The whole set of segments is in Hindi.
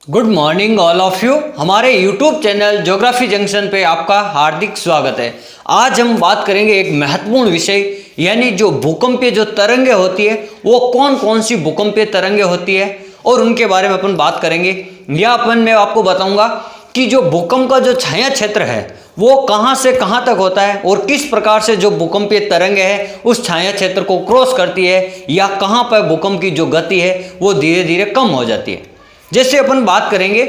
Good morning all of you. हमारे यूट्यूब चैनल ज्योग्राफी जंक्शन पे आपका हार्दिक स्वागत है। आज हम बात करेंगे एक महत्वपूर्ण विषय, यानी जो भूकंपीय जो तरंगें होती है वो कौन कौन सी भूकंपीय तरंगें होती है और उनके बारे में अपन बात करेंगे। मैं आपको बताऊंगा कि जो भूकंप का जो छाया क्षेत्र है वो कहाँ से कहाँ तक होता है और किस प्रकार से जो भूकंपीय तरंगें है उस छाया क्षेत्र को क्रॉस करती है, या कहाँ पर भूकंप की जो गति है वो धीरे धीरे कम हो जाती है। जैसे अपन बात करेंगे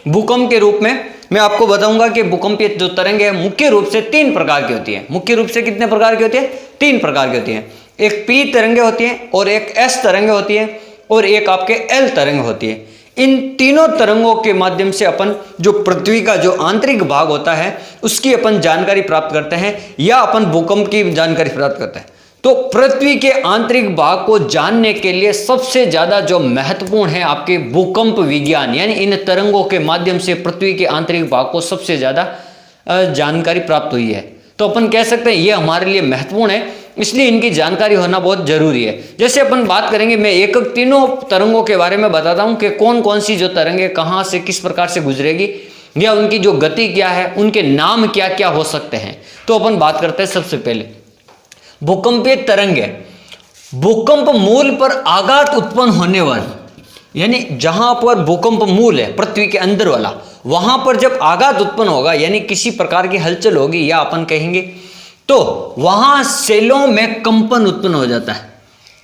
भूकंप के रूप में, मैं आपको बताऊंगा कि भूकंपीय जो तरंगें है मुख्य रूप से 3 प्रकार की होती है। मुख्य रूप से कितने प्रकार की होती है? 3 प्रकार की होती है। एक पी तरंगें होती है और एक एस तरंगें होती है और एक आपके एल तरंग होती है। इन तीनों तरंगों के माध्यम से अपन जो पृथ्वी का जो आंतरिक भाग होता है उसकी अपन जानकारी प्राप्त करते हैं, या अपन भूकंप की जानकारी प्राप्त करते हैं। तो पृथ्वी के आंतरिक भाग को जानने के लिए सबसे ज्यादा जो महत्वपूर्ण है आपके भूकंप विज्ञान, यानी इन तरंगों के माध्यम से पृथ्वी के आंतरिक भाग को सबसे ज्यादा जानकारी प्राप्त हुई है। तो अपन कह सकते हैं ये हमारे लिए महत्वपूर्ण है, इसलिए इनकी जानकारी होना बहुत जरूरी है। जैसे अपन बात करेंगे, मैं एक तीनों तरंगों के बारे में बताता हूं कि कौन कौन सी जो तरंगे कहां से किस प्रकार से गुजरेगी, या उनकी जो गति क्या है, उनके नाम क्या क्या हो सकते हैं। तो अपन बात करते हैं सबसे पहले भूकंपीय तरंगे। भूकंप मूल पर आघात उत्पन्न होने वाली, यानी जहां पर भूकंप मूल है पृथ्वी के अंदर वाला, वहां पर जब आघात उत्पन्न होगा यानी किसी प्रकार की हलचल होगी, या अपन कहेंगे तो वहां सेलों में कंपन उत्पन्न हो जाता है।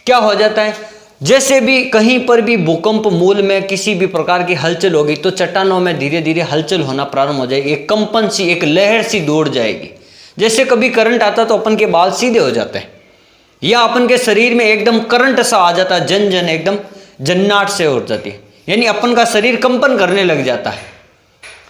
क्या हो जाता है? जैसे भी कहीं पर भी भूकंप मूल में किसी भी प्रकार की हलचल होगी तो चट्टानों में धीरे धीरे हलचल होना प्रारंभ हो जाएगी, एक कंपन सी, एक लहर सी दौड़ जाएगी। जैसे कभी करंट आता तो अपन के बाल सीधे हो जाते हैं, या अपन के शरीर में एकदम करंट सा आ जाता है, जन एकदम जन्नाट से हो जाती है, यानी अपन का शरीर कंपन करने लग जाता है,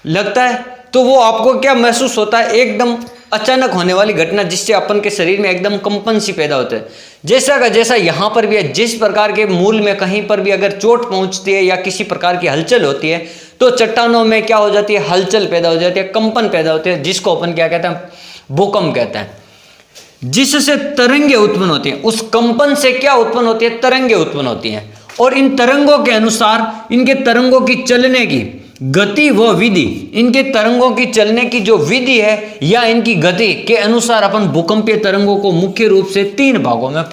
लगता है। तो वो आपको क्या महसूस होता है? एकदम अचानक होने वाली घटना जिससे अपन के शरीर में एकदम कंपन सी पैदा होता है। जैसा का जैसा यहाँ पर भी है, जिस प्रकार के मूल में कहीं पर भी अगर चोट पहुंचती है या किसी प्रकार की हलचल होती है तो चट्टानों में क्या हो जाती है? हलचल पैदा हो जाती है, कंपन पैदा होते हैं, जिसको अपन क्या कहते हैं? भूकंप कहते हैं। जिससे तरंगे उत्पन्न होती हैं, उस कंपन से क्या उत्पन्न होती है? तरंगे उत्पन्न होती हैं। और इन तरंगों के अनुसार इनके तरंगों की चलने की गति व विधि, इनके तरंगों की चलने की जो विधि है या इनकी गति के अनुसार अपन भूकंपीय तरंगों को मुख्य रूप से 3 भागों में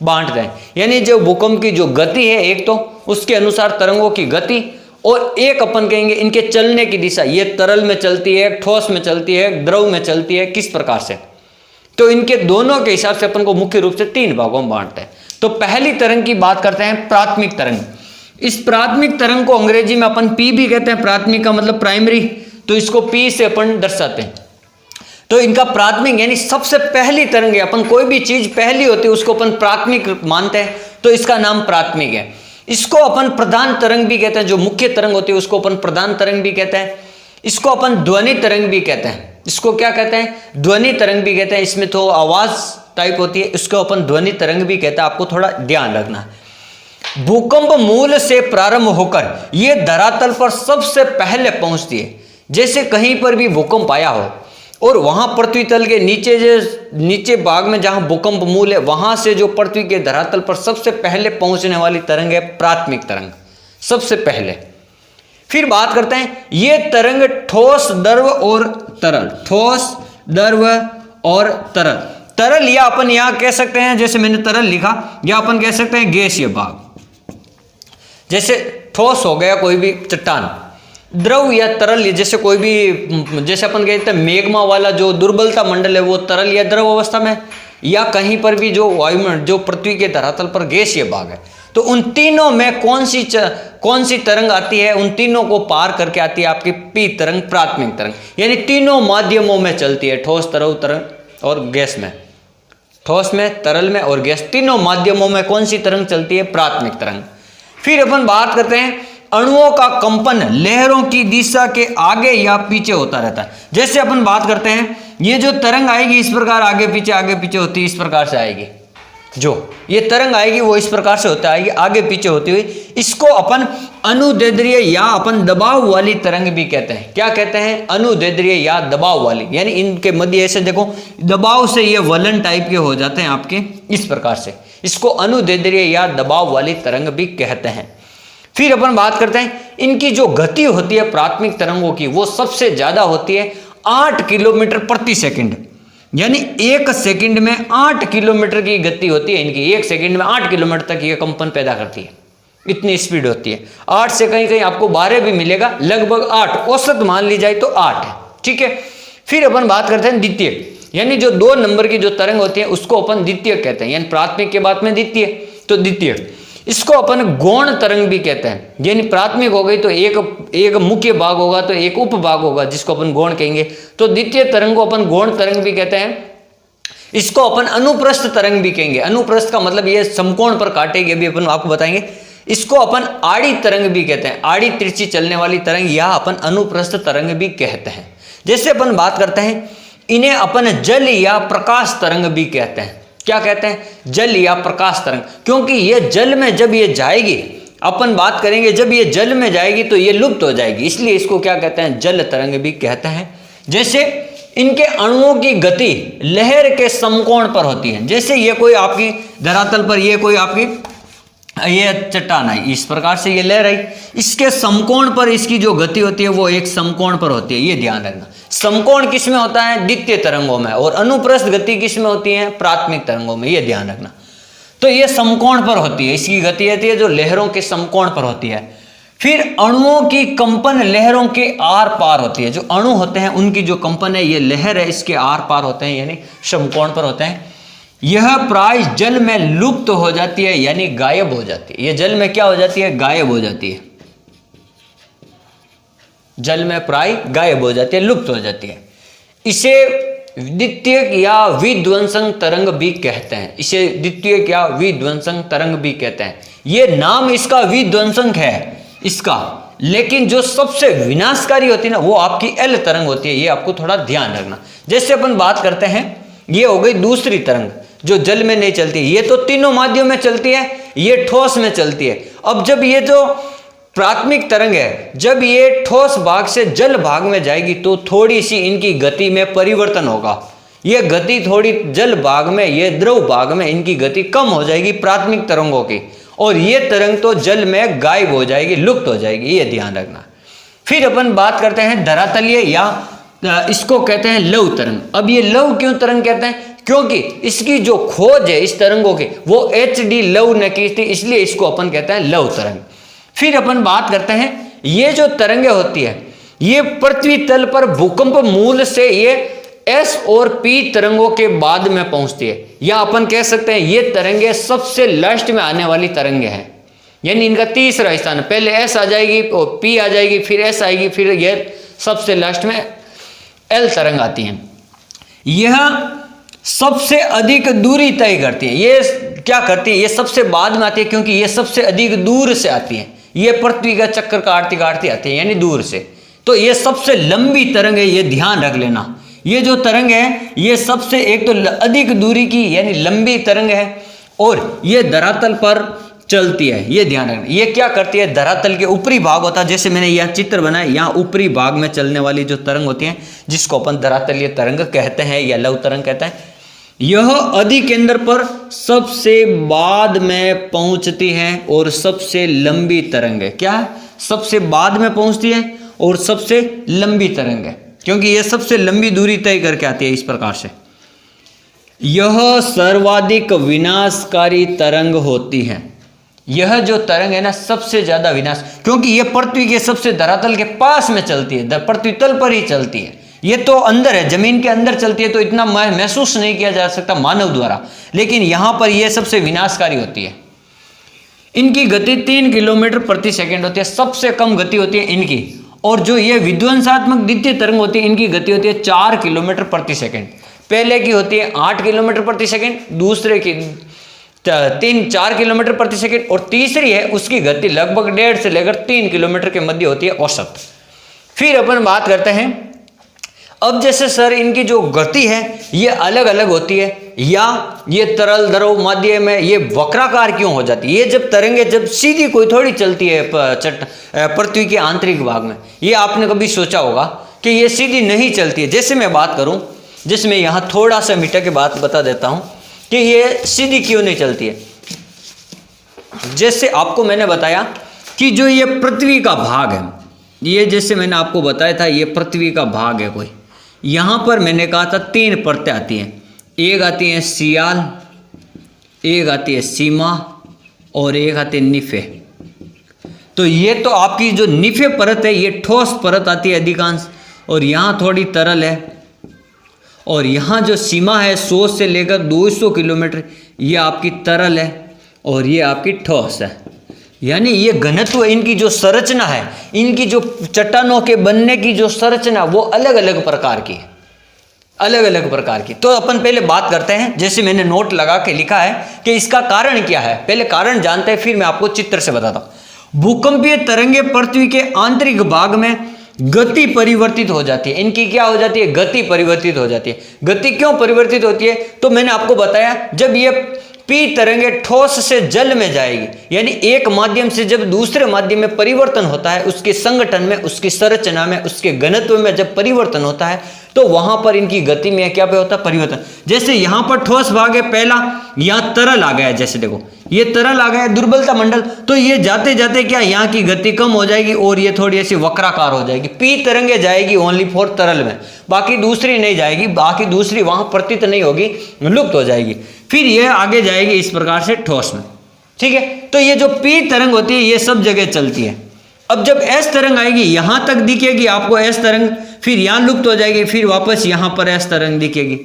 बांटते हैं। यानी जो भूकंप की जो गति है, एक तो उसके अनुसार तरंगों की गति, और एक अपन कहेंगे इनके चलने की दिशा, ये तरल में चलती है, ठोस में चलती है, द्रव में चलती है, किस प्रकार से। तो इनके दोनों के हिसाब से अपन को मुख्य रूप से 3 भागों में बांटते हैं। तो पहली तरंग की बात करते हैं, प्राथमिक तरंग। इस प्राथमिक तरंग को अंग्रेजी में अपन पी भी कहते हैं, प्राथमिक का मतलब प्राइमरी, तो इसको पी से अपन दर्शाते हैं। तो इनका प्राथमिक यानी सबसे पहली तरंग है, अपन कोई भी चीज पहली होती है उसको अपन प्राथमिक मानते हैं, तो इसका नाम प्राथमिक है। इसको अपन प्रधान तरंग भी कहते हैं, जो मुख्य तरंग होती है उसको अपन प्रधान तरंग भी कहते हैं। इसको अपन ध्वनि तरंग भी कहते हैं। इसको क्या कहते हैं? ध्वनि तरंग भी कहते हैं। इसमें तो आवाज टाइप होती है, इसको अपन ध्वनि तरंग भी कहते हैं। आपको थोड़ा ध्यान रखना है। भूकंप मूल से प्रारंभ होकर यह धरातल पर सबसे पहले पहुंचती है। जैसे कहीं पर भी भूकंप आया हो और वहां पृथ्वी तल के नीचे भाग में जहां भूकंप मूल है, वहां से जो पृथ्वी के धरातल पर सबसे पहले पहुंचने वाली तरंग है प्राथमिक तरंग, सबसे पहले। फिर बात करते हैं, ये तरंग ठोस, द्रव और तरल, ठोस, द्रव और तरल। तरल या अपन यहां कह सकते हैं, जैसे मैंने तरल लिखा, या अपन कह सकते हैं गैसीय भाग। जैसे ठोस हो गया कोई भी चट्टान, द्रव या तरल, जैसे कोई भी, जैसे अपन कहते हैं मेग्मा वाला जो दुर्बलता मंडल है वो तरल या द्रव अवस्था में, या कहीं पर भी जो वायुमंडल जो पृथ्वी के धरातल पर गैसीय भाग है। तो उन तीनों में कौन सी तरंग आती है? उन तीनों को पार करके आती है आपकी पी तरंग, प्राथमिक तरंग, यानी तीनों माध्यमों में चलती है, ठोस, तरल, तरंग और गैस में, ठोस में, तरल में और गैस, तीनों माध्यमों में कौन सी तरंग चलती है? प्राथमिक तरंग। फिर अपन बात करते हैं, अणुओं का कंपन लहरों की दिशा के आगे या पीछे होता रहता है। जैसे अपन बात करते हैं, ये जो तरंग आएगी इस प्रकार आगे पीछे होती है, इस प्रकार से आएगी। जो ये तरंग आएगी वो इस प्रकार से होता आएगी, आगे पीछे होती हुई। इसको अपन अनुदैर्ध्य या अपन दबाव वाली तरंग भी कहते हैं। क्या कहते हैं? अनुदैर्ध्य या दबाव वाली, यानी इनके मध्य ऐसे देखो दबाव से ये वलन टाइप के हो जाते हैं आपके, इस प्रकार से। इसको अनुदैर्ध्य या दबाव वाली तरंग भी कहते हैं। फिर अपन बात करते हैं इनकी जो गति होती है प्राथमिक तरंगों की, वो सबसे ज्यादा होती है 8 किलोमीटर प्रति सेकंड, यानी 1 सेकंड में 8 किलोमीटर की गति होती है इनकी। 1 सेकंड में 8 किलोमीटर तक ये कंपन पैदा करती है, इतनी स्पीड होती है। 8 से कहीं कहीं आपको 12 भी मिलेगा, लगभग 8 औसत मान ली जाए तो 8 है, ठीक है। फिर अपन बात करते हैं द्वितीय, यानी जो 2 नंबर की जो तरंग होती है उसको अपन द्वितीय कहते हैं, यानी प्राथमिक के बाद में द्वितीय, तो द्वितीय। इसको अपन गौण तरंग भी कहते हैं, यानी प्राथमिक हो गई तो एक मुख्य भाग होगा तो एक उप भाग होगा जिसको अपन गौण कहेंगे, तो द्वितीय तरंग को अपन गौण तरंग भी कहते हैं। इसको अपन अनुप्रस्थ तरंग भी कहेंगे। अनुप्रस्थ का मतलब ये समकोण पर काटेगी, अभी अपन आपको बताएंगे। इसको अपन आड़ी तरंग भी कहते हैं, आड़ी तिरछी चलने वाली तरंग, या अपन अनुप्रस्थ तरंग भी कहते हैं। जैसे अपन बात करते हैं, इन्हें अपन जल या प्रकाश तरंग भी कहते हैं। क्या कहते हैं? जल या प्रकाश तरंग, क्योंकि ये जल में जब ये जाएगी, अपन बात करेंगे जब ये जल में जाएगी तो ये लुप्त हो जाएगी, इसलिए इसको क्या कहते हैं? जल तरंग भी कहते हैं। जैसे इनके अणुओं की गति लहर के समकोण पर होती है। जैसे ये कोई आपकी धरातल पर, ये कोई आपकी ये चट्टान आई, इस प्रकार से ये लहर आई, इसके समकोण पर इसकी जो गति होती है वो एक समकोण पर होती है, ये ध्यान रखना। समकोण किस में होता है? द्वितीय तरंगों में, और अनुप्रस्थ गति किस में होती है? प्राथमिक तरंगों में, ये ध्यान रखना। तो ये समकोण पर होती है, इसकी गति होती है जो लहरों के समकोण पर होती है। फिर अणुओं की कंपन लहरों के आर पार होती है। जो अणु होते हैं उनकी जो कंपन है, ये लहर है, इसके आर पार होते हैं, यानी समकोण पर होते हैं। यह प्राय जल में लुप्त हो जाती है, यानी गायब हो जाती है। ये जल में क्या हो जाती है? गायब हो जाती है। जल में प्राय गायब हो जाती है, लुप्त हो जाती है। इसे द्वितीयक या विध्वंसक तरंग भी कहते हैं। इसे द्वितीयक या विध्वंसक तरंग भी कहते हैं। ये नाम इसका विध्वंसक है इसका, लेकिन जो सबसे विनाशकारी होती है ना, वो आपकी एल तरंग होती है। ये आपको थोड़ा ध्यान रखना। जैसे अपन बात करते हैं, ये हो गई दूसरी तरंग जो जल में नहीं चलती। ये तो तीनों माध्यम में चलती है, ये ठोस में चलती है। अब जब ये जो प्राथमिक तरंग है, जब ये ठोस भाग से जल भाग में जाएगी तो थोड़ी सी इनकी गति में परिवर्तन होगा। ये गति थोड़ी जल भाग में, ये द्रव भाग में इनकी गति कम हो जाएगी प्राथमिक तरंगों की, और ये तरंग तो जल में गायब हो जाएगी, लुप्त हो जाएगी, ये ध्यान रखना। फिर अपन बात करते हैं धरातलीय, या इसको कहते हैं लव तरंग। अब ये लव क्यों तरंग कहते हैं? क्योंकि इसकी जो खोज है इस तरंगों की वो HD लव ने की थी, इसलिए इसको अपन कहते हैं लव तरंग। फिर अपन बात करते हैं, ये जो तरंगे होती है ये पृथ्वी तल पर भूकंप मूल से ये S और P तरंगों के बाद में पहुंचती है, या अपन कह सकते हैं ये तरंगे सबसे लास्ट में आने वाली तरंगे हैं, यानी इनका तीसरा स्थान। पहले S आ जाएगी और P आ जाएगी, फिर S आएगी, फिर ये सबसे लास्ट में L तरंग आती है। यह सबसे अधिक दूरी तय करती है। ये क्या करती है? ये सबसे बाद में आती है, क्योंकि ये सबसे अधिक दूर से आती है। ये पृथ्वी का चक्कर काटती काटती आती है, यानी दूर से। तो ये सबसे लंबी तरंग है, ये ध्यान रख लेना। ये जो तरंग है ये सबसे एक तो अधिक दूरी की यानी लंबी तरंग है, और ये धरातल पर चलती है, ये ध्यान रखना। ये क्या करती है? धरातल के ऊपरी भाग होता है, जैसे मैंने यह चित्र बनाया, यहाँ ऊपरी भाग में चलने वाली जो तरंग होती है जिसको अपन धरातलीय तरंग कहते हैं या लव तरंग कहते हैं, यह अधिकेंद्र पर सबसे बाद में पहुंचती है और सबसे लंबी तरंग है। क्या है? सबसे बाद में पहुंचती है और सबसे लंबी तरंग है, क्योंकि यह सबसे लंबी दूरी तय करके आती है। इस प्रकार से यह सर्वाधिक विनाशकारी तरंग होती है। यह जो तरंग है ना, सबसे ज्यादा विनाश, क्योंकि यह पृथ्वी के सबसे धरातल के पास में चलती है, पृथ्वी तल पर ही चलती है। ये तो अंदर है, जमीन के अंदर चलती है, तो इतना महसूस नहीं किया जा सकता मानव द्वारा, लेकिन यहां पर यह सबसे विनाशकारी होती है। इनकी गति 3 किलोमीटर प्रति सेकंड होती है, सबसे कम गति होती है इनकी। और जो ये विध्वंसात्मक द्वितीय तरंग होती है, इनकी गति होती है 4 किलोमीटर प्रति सेकंड। पहले की होती है 8 किलोमीटर प्रति सेकंड, दूसरे की 4 किलोमीटर प्रति सेकंड, और तीसरी है उसकी गति लगभग 1.5 से लेकर 3 किलोमीटर के मध्य होती है औसत। फिर अपन बात करते हैं, अब जैसे सर इनकी जो गति है ये अलग अलग होती है, या ये तरल द्रव माध्यम में ये वक्राकार क्यों हो जाती है? ये जब तरंगे जब सीधी कोई थोड़ी चलती है पृथ्वी के आंतरिक भाग में, ये आपने कभी सोचा होगा कि ये सीधी नहीं चलती है। जैसे मैं बात करूं, जिसमें यहाँ थोड़ा सा मीटर के बात बता देता हूं कि ये सीधी क्यों नहीं चलती है। जैसे आपको मैंने बताया कि जो ये पृथ्वी का भाग है, ये जैसे मैंने आपको बताया था ये पृथ्वी का भाग है कोई, यहाँ पर मैंने कहा था 3 परतें आती हैं। एक आती है सियाल, एक आती है सीमा और एक आती है निफे। तो ये तो आपकी जो निफे परत है ये ठोस परत आती है अधिकांश, और यहाँ थोड़ी तरल है, और यहाँ जो सीमा है 100 से लेकर 200 किलोमीटर ये आपकी तरल है और ये आपकी ठोस है। यानी ये घनत्व, इनकी जो संरचना है, इनकी जो चट्टानों के बनने की जो संरचना वो अलग अलग प्रकार की है, अलग अलग प्रकार की। तो अपन पहले बात करते हैं, जैसे मैंने नोट लगा के लिखा है कि इसका कारण क्या है। पहले कारण जानते हैं, फिर मैं आपको चित्र से बताता हूँ। भूकंपीय तरंगे पृथ्वी के आंतरिक भाग में गति परिवर्तित हो जाती है। इनकी क्या हो जाती है? गति परिवर्तित हो जाती है। गति क्यों परिवर्तित होती है? तो मैंने आपको बताया, जब ये पी तरंगे ठोस से जल में जाएगी, यानी एक माध्यम से जब दूसरे माध्यम में परिवर्तन होता है, उसके संगठन में, उसकी संरचना में, उसके घनत्व में जब परिवर्तन होता है, तो वहां पर इनकी गति में क्या पे होता है? परिवर्तन। जैसे यहां पर ठोस भाग है पहला, यहां तरल आ गया है, जैसे देखो ये तरल आ गया है, दुर्बलता मंडल, तो ये जाते जाते क्या यहाँ की गति कम हो जाएगी और ये थोड़ी ऐसी वक्राकार हो जाएगी। पी तरंगे जाएगी ओनली फॉर तरल में, बाकी दूसरी नहीं जाएगी, बाकी दूसरी वहां प्रतीत नहीं होगी, लुप्त हो जाएगी। फिर ये आगे जाएगी इस प्रकार से ठोस में, ठीक है। तो ये जो पी तरंग होती है ये सब जगह चलती है। अब जब एस तरंग आएगी यहां तक दिखेगी आपको एस तरंग, फिर यहां लुप्त हो जाएगी, फिर वापस यहां पर एस तरंग दिखेगी,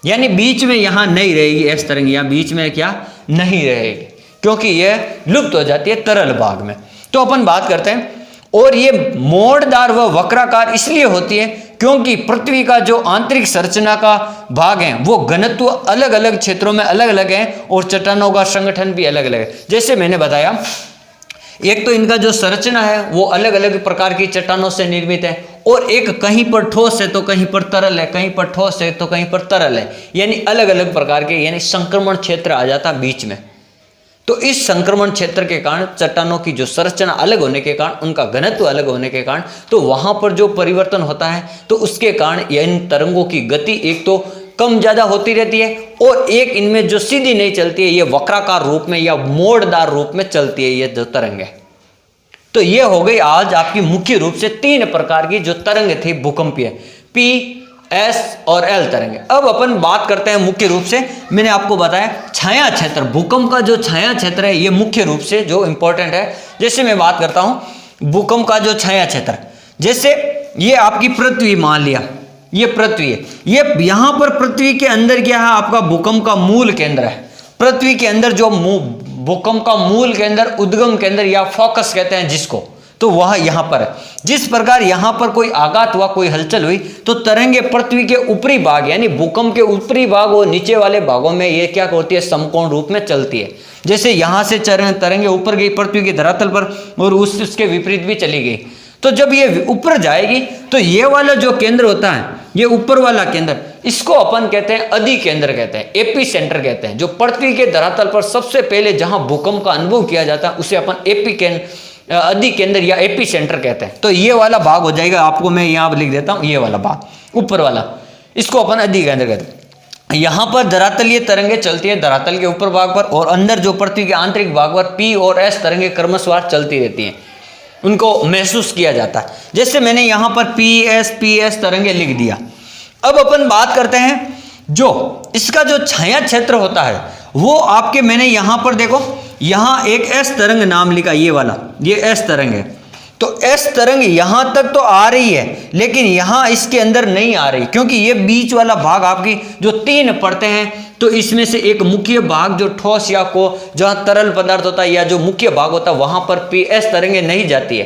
यानी बीच में यहां नहीं रहेगी एस तरंग, यहां बीच में क्या नहीं रहेगी, क्योंकि यह लुप्त हो जाती है तरल भाग में। तो अपन बात करते हैं, और ये मोड़दार व वक्राकार इसलिए होती है क्योंकि पृथ्वी का जो आंतरिक संरचना का भाग है वो घनत्व अलग अलग क्षेत्रों में अलग अलग है और चट्टानों का संगठन भी अलग अलग है। जैसे मैंने बताया, एक तो इनका जो संरचना है वो अलग अलग प्रकार की चट्टानों से निर्मित है, और एक कहीं पर ठोस है तो कहीं पर तरल है, कहीं पर ठोस है तो कहीं पर तरल है, यानी अलग अलग प्रकार के, यानी संक्रमण क्षेत्र आ जाता बीच में। तो इस संक्रमण क्षेत्र के कारण चट्टानों की जो संरचना अलग होने के कारण, उनका घनत्व अलग होने के कारण, तो वहां पर जो परिवर्तन होता है तो उसके कारण इन तरंगों की गति एक तो कम ज्यादा होती रहती है, और एक इनमें जो सीधी नहीं चलती है, ये वक्राकार रूप में या मोड़दार रूप में चलती है ये जो तरंग है। तो ये हो गई आज आपकी मुख्य रूप से 3 प्रकार की जो तरंग थी भूकंपीय, पी, एस और एल तरंगे। अब अपन बात करते हैं मुख्य रूप से, मैंने आपको बताया छाया क्षेत्र, भूकंप का जो छाया क्षेत्र है ये मुख्य रूप से जो इंपॉर्टेंट है। जैसे मैं बात करता हूं भूकंप का जो छाया क्षेत्र, जैसे ये आपकी पृथ्वी मान लिया, ये पृथ्वी है, ये यहां पर पृथ्वी के अंदर क्या है? आपका भूकंप का मूल केंद्र है। पृथ्वी के अंदर जो भूकंप का मूल केंद्र, उद्गम केंद्र या फोकस कहते हैं जिसको, तो वह यहां पर है। जिस प्रकार यहां पर कोई आघात हुआ, कोई हलचल हुई, तो तरंगे पृथ्वी के ऊपरी भाग यानी भूकंप के ऊपरी भाग और नीचे वाले भागों में ये क्या होती है? समकोण रूप में चलती है। जैसे यहां से तरंगे ऊपर गई पृथ्वी के धरातल पर और उसके विपरीत भी चली गई, तो जब ये ऊपर जाएगी तो ये वाला जो केंद्र होता है, ये ऊपर वाला केंद्र, इसको अपन कहते हैं अधि केंद्र कहते हैं, एपी सेंटर कहते हैं। जो पृथ्वी के धरातल पर सबसे पहले जहां भूकंप का अनुभव किया जाता है उसे अपन एपी केंद्र, अधि केंद्र या एपी सेंटर कहते हैं। तो ये वाला भाग हो जाएगा, आपको मैं यहाँ लिख देता हूँ, ये वाला भाग ऊपर वाला, इसको अपन अधि केंद्र कहते हैं। यहाँ पर धरातल ये तरंगे चलती है धरातल के ऊपर भाग पर, और अंदर जो पृथ्वी के आंतरिक भाग पर पी और एस तरंगे क्रमशः चलती रहती हैं, उनको महसूस किया जाता है। जैसे मैंने यहाँ पर पी एस तरंगे लिख दिया। अब अपन बात करते हैं जो इसका जो छाया क्षेत्र होता है वो आपके, मैंने यहाँ पर देखो, यहाँ एक एस तरंग नाम लिखा, ये वाला, ये एस तरंग है। तो एस तरंग यहां तक तो आ रही है, लेकिन यहां इसके अंदर नहीं आ रही, क्योंकि ये बीच वाला भाग आपकी जो 3 परतें हैं, तो इसमें से एक मुख्य भाग जो ठोस या को जहां तरल पदार्थ होता है या जो मुख्य भाग होता है वहां पर पी एस तरंगे नहीं जाती है,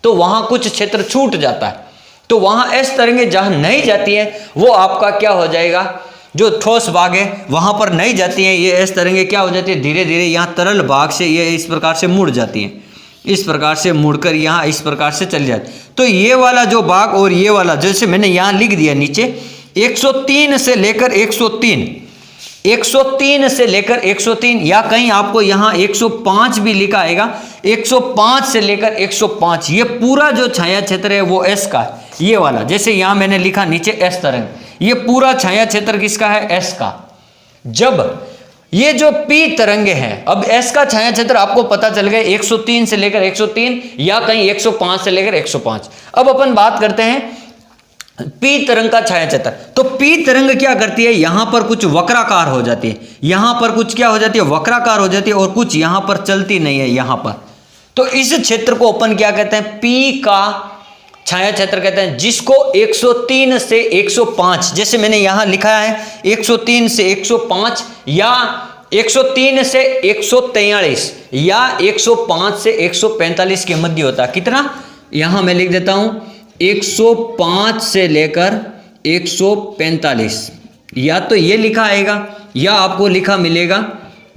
तो वहां कुछ क्षेत्र छूट जाता है। तो वहां एस तरंगे जहां नहीं जाती है वो आपका क्या हो जाएगा? जो ठोस भाग है वहां पर नहीं जाती है, ये एस तरंगे क्या हो जाती है? धीरे धीरे यहाँ तरल भाग से ये इस प्रकार से मुड़ जाती है, इस प्रकार से मुड़कर यहाँ इस प्रकार से चली जाती। तो ये वाला जो भाग और ये वाला, जैसे मैंने यहाँ लिख दिया नीचे, 103 से लेकर 103, 103 से लेकर 103, या कहीं आपको यहाँ 105 भी लिखा आएगा, 105 से लेकर 105, ये पूरा जो छाया क्षेत्र है वो एस का है, ये वाला। जैसे यहाँ मैंने लिखा नीचे एस तरंग, ये पूरा छाया क्षेत्र किसका है? एस का। जब ये जो पी तरंगे हैं, अब एस का छाया क्षेत्र आपको पता चल गया 103 से लेकर 103 या कहीं 105 से लेकर 105। अब अपन बात करते हैं पी तरंग का छाया क्षेत्र। तो पी तरंग क्या करती है, यहां पर कुछ वक्राकार हो जाती है, यहां पर कुछ क्या हो जाती है, वक्राकार हो जाती है, और कुछ यहां पर चलती नहीं है यहां पर। तो इस क्षेत्र को अपन क्या कहते हैं, पी का छाया क्षेत्र कहते हैं, जिसको 103 से 105, जैसे मैंने यहां लिखा है 103 से 105 या 103 से 143 या 105 से 145 के मध्य होता है। कितना, यहां मैं लिख देता हूं 105 से लेकर 145, या तो ये लिखा आएगा या आपको लिखा मिलेगा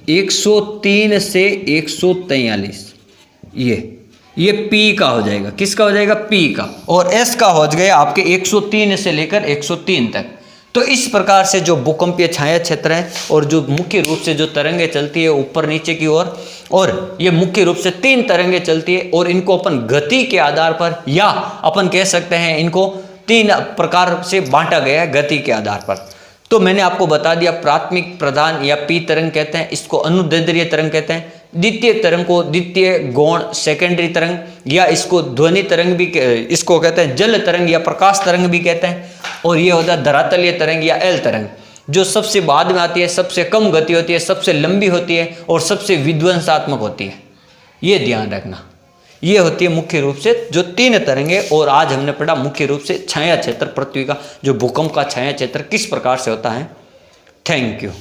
103 से 143। ये P का हो जाएगा, किसका हो जाएगा, P का, और S का हो गया आपके 103 से लेकर 103 तक। तो इस प्रकार से जो भूकंपीय छाया क्षेत्र है और जो मुख्य रूप से जो तरंगे चलती है ऊपर नीचे की ओर, और ये मुख्य रूप से 3 तरंगे चलती है, और इनको अपन गति के आधार पर या अपन कह सकते हैं इनको 3 प्रकार से बांटा गया है गति के आधार पर। तो मैंने आपको बता दिया, प्राथमिक, प्रधान या पी तरंग कहते हैं, इसको अनुदैर्ध्य तरंग कहते हैं। द्वितीय तरंग को द्वितीय गौण सेकेंडरी तरंग, या इसको ध्वनि तरंग भी, इसको कहते हैं जल तरंग या प्रकाश तरंग भी कहते हैं। और ये होता है धरातलीय तरंग या एल तरंग, जो सबसे बाद में आती है, सबसे कम गति होती है, सबसे लंबी होती है और सबसे विध्वंसात्मक होती है। ये ध्यान रखना, ये होती है मुख्य रूप से जो 3 तरंगे। और आज हमने पढ़ा मुख्य रूप से छाया क्षेत्र, पृथ्वी का जो भूकंप का छाया क्षेत्र किस प्रकार से होता है। Thank you.